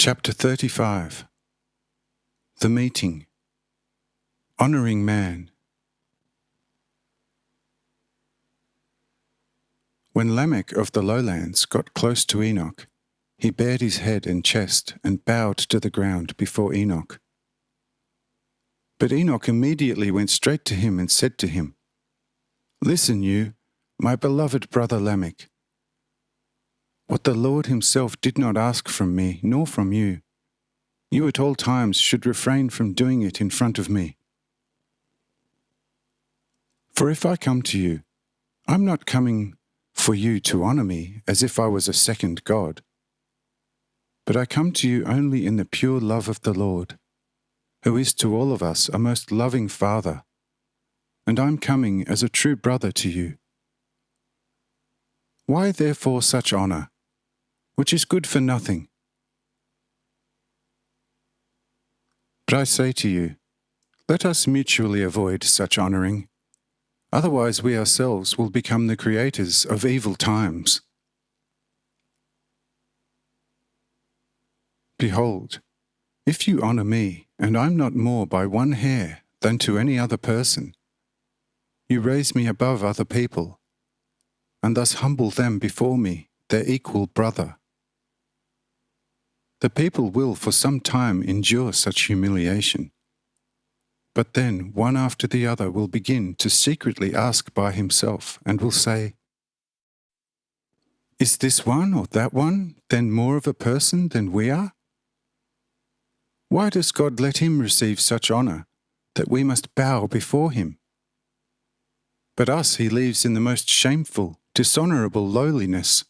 Chapter 35. The Meeting. Honouring Man. When Lamech of the lowlands got close to Enoch, he bared his head and chest and bowed to the ground before Enoch. But Enoch immediately went straight to him and said to him, "Listen you, my beloved brother Lamech. What the Lord himself did not ask from me, nor from you, you at all times should refrain from doing it in front of me. For if I come to you, I'm not coming for you to honour me as if I was a second God, but I come to you only in the pure love of the Lord, who is to all of us a most loving Father, and I'm coming as a true brother to you. Why therefore such honour, which is good for nothing? But I say to you, let us mutually avoid such honouring, otherwise we ourselves will become the creators of evil times. Behold, if you honour me, and I'm not more by one hair than to any other person, you raise me above other people, and thus humble them before me, their equal brother. The people will for some time endure such humiliation, but then one after the other will begin to secretly ask by himself, and will say, "Is this one or that one then more of a person than we are? Why does God let him receive such honour, that we must bow before him? But us he leaves in the most shameful, dishonourable lowliness.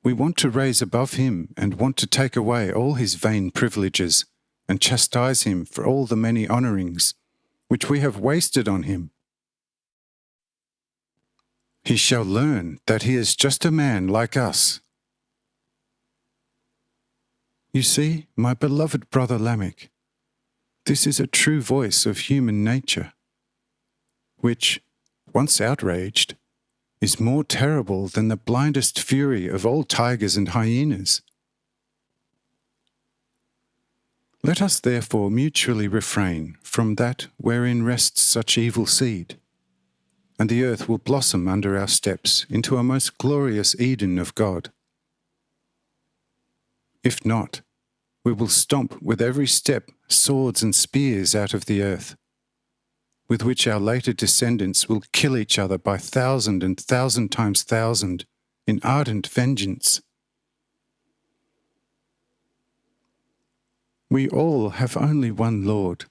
We want to raise above him and want to take away all his vain privileges and chastise him for all the many honourings which we have wasted on him. He shall learn that he is just a man like us." You see, my beloved brother Lamech, this is a true voice of human nature, which, once outraged, is more terrible than the blindest fury of all tigers and hyenas. Let us therefore mutually refrain from that wherein rests such evil seed, and the earth will blossom under our steps into a most glorious Eden of God. If not, we will stomp with every step swords and spears out of the earth, with which our later descendants will kill each other by 1,000 and 1,000 times 1,000 in ardent vengeance. We all have only one Lord,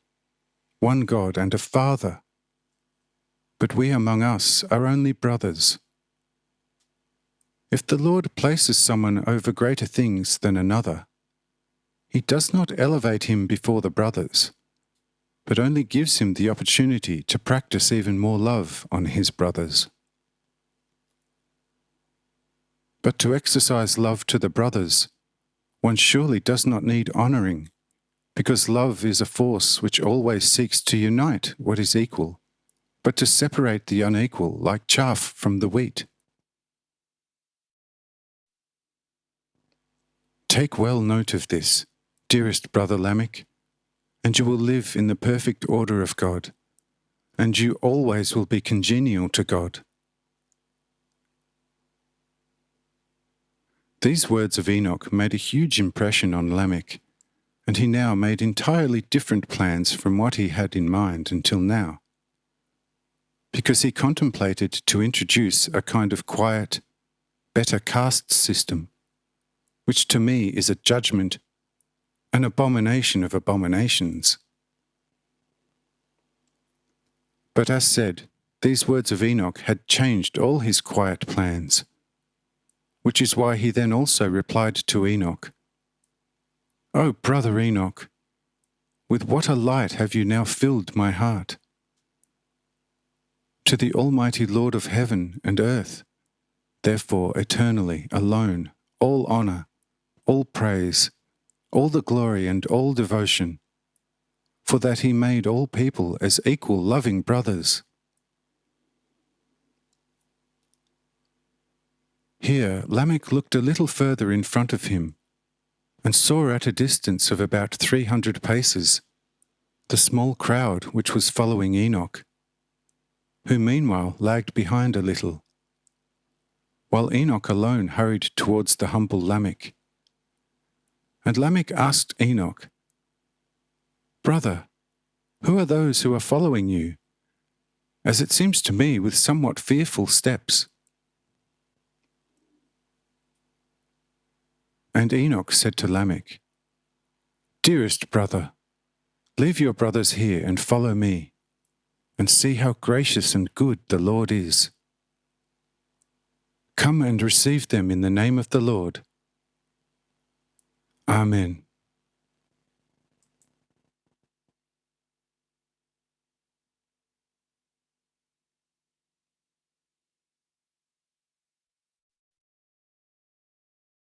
one God and a Father, but we among us are only brothers. If the Lord places someone over greater things than another, he does not elevate him before the brothers, but only gives him the opportunity to practice even more love on his brothers. But to exercise love to the brothers, one surely does not need honouring, because love is a force which always seeks to unite what is equal, but to separate the unequal like chaff from the wheat. Take well note of this, dearest brother Lamech, and you will live in the perfect order of God, and you always will be congenial to God. These words of Enoch made a huge impression on Lamech, and he now made entirely different plans from what he had in mind until now, because he contemplated to introduce a kind of quiet, better caste system, which to me is a judgment, an abomination of abominations. But as said, these words of Enoch had changed all his quiet plans, which is why he then also replied to Enoch, "O brother Enoch, with what a light have you now filled my heart! To the Almighty Lord of heaven and earth, therefore eternally, alone, all honour, all praise, all the glory and all devotion, for that he made all people as equal loving brothers." Here Lamech looked a little further in front of him, and saw at a distance of about 300 paces the small crowd which was following Enoch, who meanwhile lagged behind a little, while Enoch alone hurried towards the humble Lamech. And Lamech asked Enoch, "Brother, who are those who are following you, as it seems to me with somewhat fearful steps?" And Enoch said to Lamech, "Dearest brother, leave your brothers here and follow me, and see how gracious and good the Lord is. Come and receive them in the name of the Lord. Amen."